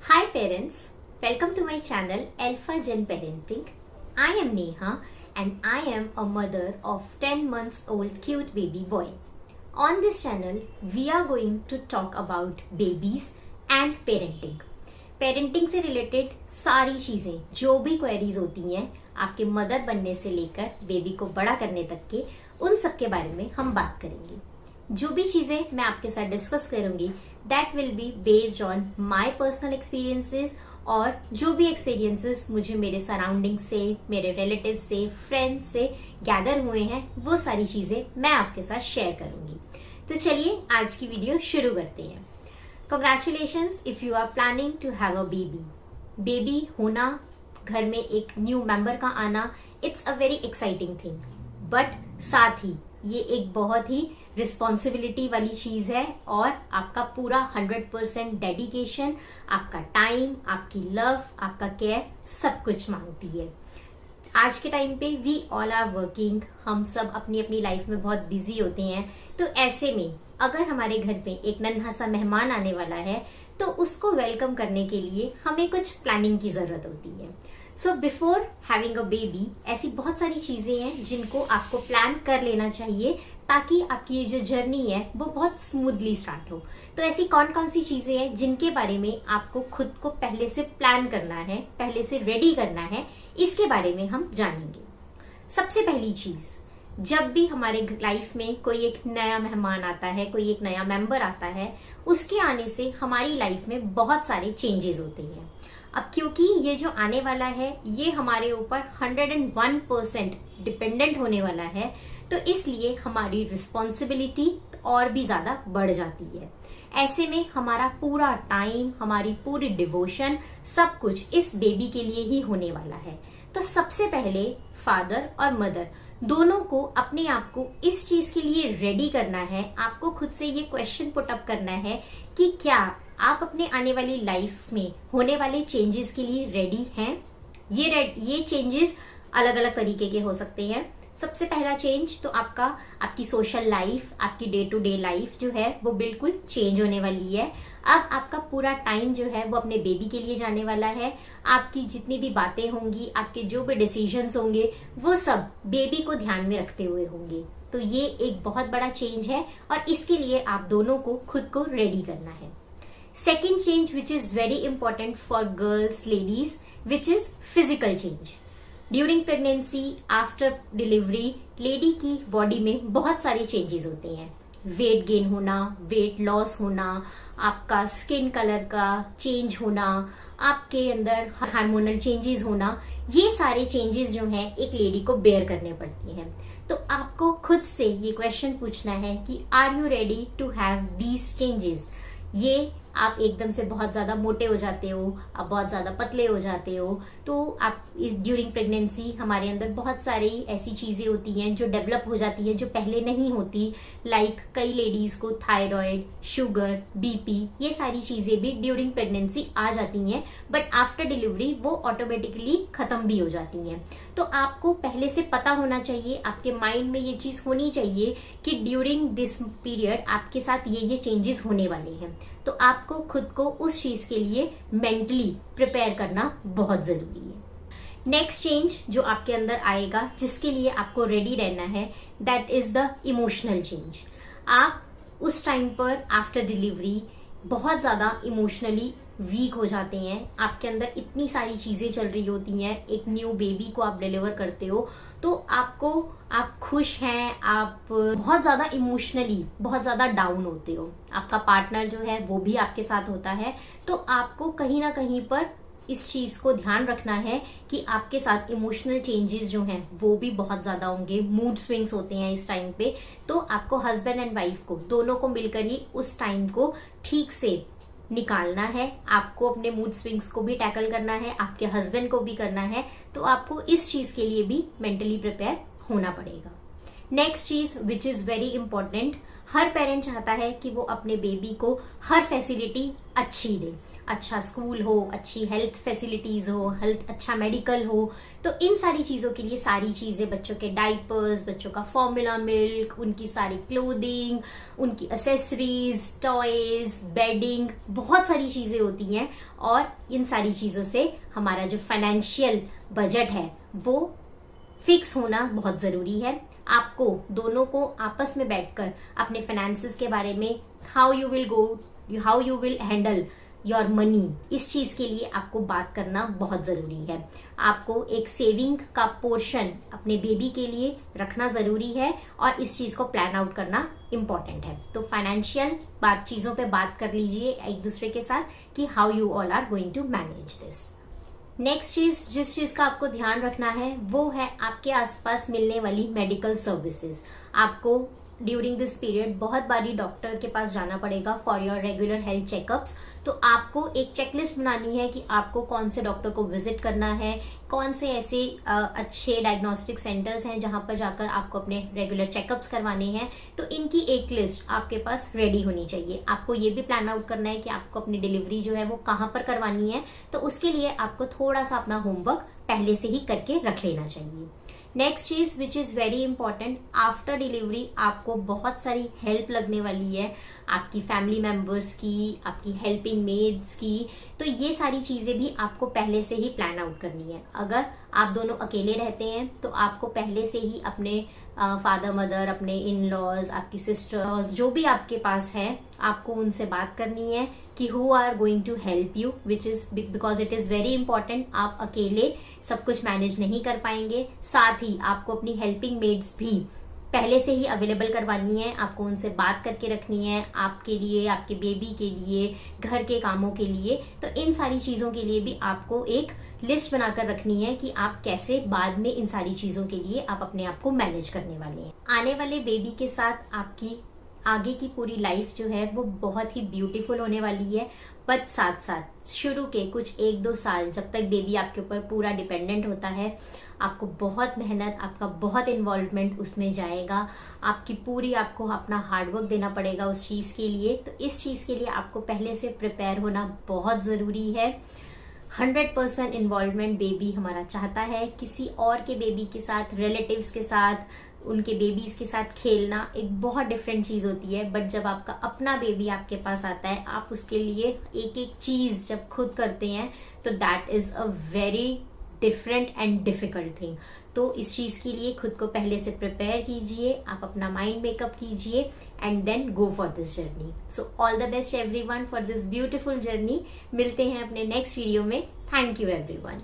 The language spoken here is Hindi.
Hi parents, welcome to my channel Alpha Gen Parenting. I am Neha and I am a mother of 10 months old cute baby boy. On this channel, we are going to talk about babies and parenting. Parenting से रिलेटेड सारी चीज़ें जो भी क्वेरीज होती हैं आपके मदर बनने से लेकर बेबी को बड़ा करने तक के उन सब के बारे में हम बात करेंगे। जो भी चीज़ें मैं आपके साथ डिस्कस करूंगी that will be based on my personal experiences और जो भी एक्सपीरियंसेस मुझे मेरे सराउंडिंग से, मेरे रिलेटिव से, फ्रेंड्स से गैदर हुए हैं वो सारी चीज़ें मैं आपके साथ शेयर करूंगी। तो चलिए आज की वीडियो शुरू करते हैं। Congratulations if you are planning to have a baby. Baby होना, घर में एक न्यू मेंबर का आना, it's a very exciting thing, but साथ ही ये एक बहुत ही रिस्पॉन्सिबिलिटी वाली चीज है और आपका पूरा 100% डेडिकेशन, आपका टाइम, आपकी लव, आपका केयर सब कुछ मांगती है। आज के टाइम पे वी ऑल आर वर्किंग, हम सब अपनी अपनी लाइफ में बहुत बिजी होते हैं। तो ऐसे में अगर हमारे घर पे एक नन्हा सा मेहमान आने वाला है तो उसको वेलकम करने के लिए हमें कुछ प्लानिंग की जरूरत होती है। So before having a baby ऐसी बहुत सारी चीजें हैं जिनको आपको प्लान कर लेना चाहिए ताकि आपकी ये जो जर्नी है वो बहुत स्मूथली स्टार्ट हो। तो ऐसी कौन कौन सी चीजें हैं जिनके बारे में आपको खुद को पहले से प्लान करना है, पहले से रेडी करना है, इसके बारे में हम जानेंगे। सबसे पहली चीज, जब भी हमारे लाइफ में कोई एक नया मेहमान आता है, कोई एक नया मेंबर आता है, उसके आने से हमारी लाइफ में बहुत सारे चेंजेस होते हैं। अब क्योंकि ये जो आने वाला है ये हमारे ऊपर 101% डिपेंडेंट होने वाला है, तो इसलिए हमारी रिस्पॉन्सिबिलिटी और भी ज्यादा बढ़ जाती है। ऐसे में हमारा पूरा टाइम, हमारी पूरी डिवोशन, सब कुछ इस बेबी के लिए ही होने वाला है। तो सबसे पहले फादर और मदर दोनों को अपने आप को इस चीज के लिए रेडी करना है। आपको खुद से ये क्वेश्चन पुट अप करना है कि क्या आप अपने आने वाली लाइफ में होने वाले चेंजेस के लिए रेडी हैं। ये चेंजेस अलग अलग तरीके के हो सकते हैं। सबसे पहला चेंज तो आपकी सोशल लाइफ, आपकी डे टू डे लाइफ जो है वो बिल्कुल चेंज होने वाली है। अब आपका पूरा टाइम जो है वो अपने बेबी के लिए जाने वाला है। आपकी जितनी भी बातें होंगी, आपके जो भी डिसीजंस होंगे वो सब बेबी को ध्यान में रखते हुए होंगे। तो ये एक बहुत बड़ा चेंज है और इसके लिए आप दोनों को खुद को रेडी करना है। Second change which is very important for girls, ladies, which is physical change. During pregnancy, after delivery, lady की बॉडी में बहुत सारे चेंजेस होते हैं। वेट गेन होना, वेट लॉस होना, आपका स्किन कलर का चेंज होना, आपके अंदर हार्मोनल चेंजेस होना, ये सारे चेंजेस जो हैं एक लेडी को बेयर करने पड़ती हैं। तो आपको खुद से ये क्वेश्चन पूछना है कि are you ready to have these changes. ये आप एकदम से बहुत ज्यादा मोटे हो जाते हो, आप बहुत ज्यादा पतले हो जाते हो, तो आप ड्यूरिंग प्रेगनेंसी हमारे अंदर बहुत सारी ऐसी चीजें होती हैं जो डेवलप हो जाती हैं जो पहले नहीं होती। लाइक कई लेडीज को थायराइड, शुगर, बीपी, ये सारी चीजें भी ड्यूरिंग प्रेगनेंसी आ जाती हैं, बट आफ्टर डिलीवरी वो ऑटोमेटिकली खत्म भी हो जाती हैं। तो आपको पहले से पता होना चाहिए, आपके माइंड में ये चीज होनी चाहिए कि ड्यूरिंग दिस पीरियड आपके साथ ये चेंजेस होने वाले हैं। तो आपको खुद को उस चीज के लिए मेंटली प्रिपेयर करना बहुत जरूरी है। नेक्स्ट चेंज जो आपके अंदर आएगा, जिसके लिए आपको रेडी रहना है, that is the emotional change. आप उस टाइम पर आफ्टर डिलीवरी बहुत ज्यादा इमोशनली वीक हो जाते हैं। आपके अंदर इतनी सारी चीजें चल रही होती हैं। एक न्यू बेबी को आप डिलीवर करते हो तो आप खुश हैं, आप बहुत ज्यादा इमोशनली बहुत ज्यादा डाउन होते हो। आपका पार्टनर जो है वो भी आपके साथ होता है। तो आपको कहीं ना कहीं पर इस चीज को ध्यान रखना है कि आपके साथ इमोशनल चेंजेस जो हैं वो भी बहुत ज्यादा होंगे। मूड स्विंग्स होते हैं इस टाइम पे। तो आपको हस्बैंड एंड वाइफ को दोनों को मिलकर ही उस टाइम को ठीक से निकालना है। आपको अपने मूड स्विंग्स को भी टैकल करना है, आपके हस्बैंड को भी करना है। तो आपको इस चीज के लिए भी मेंटली प्रिपेयर होना पड़ेगा। नेक्स्ट चीज which is very important, her parent चाहता है कि वो अपने बेबी को हर फैसिलिटी अच्छी दे, अच्छा स्कूल हो, अच्छी हेल्थ फैसिलिटीज हो, हेल्थ अच्छा मेडिकल हो। तो इन सारी चीजों के लिए सारी चीजें, बच्चों के डाइपर्स, बच्चों का फॉर्मूला मिल्क, उनकी सारी क्लोथिंग, उनकी एसेसरीज, टॉयज, बेडिंग, बहुत सारी चीजें होती हैं। और इन सारी चीजों से हमारा जो फाइनेंशियल बजट है वो फिक्स होना बहुत जरूरी है। आपको दोनों को आपस में बैठकर अपने फाइनेंसेस के बारे में how you will handle your money, इस चीज के लिए आपको बात करना बहुत जरूरी है। आपको एक सेविंग का पोर्शन अपने बेबी के लिए रखना जरूरी है और इस चीज को प्लान आउट करना इम्पोर्टेंट है। तो फाइनेंशियल चीजों पे बात कर लीजिए एक दूसरे के साथ कि how you all are going to manage this. Next चीज जिस चीज का आपको ध्यान रखना है वो है आपके आसपास मिलने वाली मेडिकल सर्विसेज। आपको ड्यूरिंग दिस पीरियड बहुत बारी डॉक्टर के पास जाना पड़ेगा for your regular health checkups. तो आपको एक चेकलिस्ट बनानी है कि आपको कौन से डॉक्टर को विजिट करना है, कौन से ऐसे अच्छे डायग्नोस्टिक सेंटर्स हैं जहां पर जाकर आपको अपने रेगुलर चेकअप्स करवाने हैं। तो इनकी एक लिस्ट आपके पास रेडी होनी चाहिए। आपको ये भी प्लान आउट करना है कि आपको अपनी डिलीवरी जो है वो कहाँ पर करवानी है। तो उसके लिए आपको थोड़ा सा अपना होमवर्क पहले से ही करके रख लेना चाहिए। नेक्स्ट चीज which is very important, after delivery आपको बहुत सारी हेल्प लगने वाली है, आपकी फैमिली मेंबर्स की, आपकी हेल्पिंग मेड्स की। तो ये सारी चीजें भी आपको पहले से ही प्लान आउट करनी है। अगर आप दोनों अकेले रहते हैं तो आपको पहले से ही अपने फादर मदर, अपने इन लॉज, आपकी सिस्टर्स, जो भी आपके पास है, आपको उनसे बात करनी है कि who are going to help you, which is because it is very important. आप अकेले सब कुछ मैनेज नहीं कर पाएंगे। साथ ही आपको अपनी हेल्पिंग मेड्स भी पहले से ही अवेलेबल करवानी है, आपको उनसे बात करके रखनी है, आपके लिए, आपके बेबी के लिए, घर के कामों के लिए। तो इन सारी चीजों के लिए भी आपको एक लिस्ट बनाकर रखनी है कि आप कैसे बाद में इन सारी चीजों के लिए आप अपने आप को मैनेज करने वाले हैं। आने वाले बेबी के साथ आपकी आगे की पूरी लाइफ जो है वो बहुत ही ब्यूटीफुल होने वाली है। बट साथ साथ शुरू के कुछ 1-2 साल जब तक बेबी आपके ऊपर पूरा डिपेंडेंट होता है, आपको बहुत मेहनत, आपका बहुत इन्वॉल्वमेंट उसमें जाएगा। आपको अपना हार्डवर्क देना पड़ेगा उस चीज के लिए। तो इस चीज के लिए आपको पहले से प्रिपेयर होना बहुत जरूरी है। 100% इन्वॉल्वमेंट बेबी हमारा चाहता है। किसी और के बेबी के साथ, रिलेटिव्स के साथ, उनके बेबीज के साथ खेलना एक बहुत डिफरेंट चीज होती है। बट जब आपका अपना बेबी आपके पास आता है, आप उसके लिए एक एक चीज जब खुद करते हैं तो that is a very different and difficult thing. तो इस चीज के लिए खुद को पहले से प्रिपेयर कीजिए, आप अपना माइंड मेकअप कीजिए and then go for this journey. So all the best everyone for this beautiful journey. मिलते हैं अपने नेक्स्ट वीडियो में। Thank you everyone.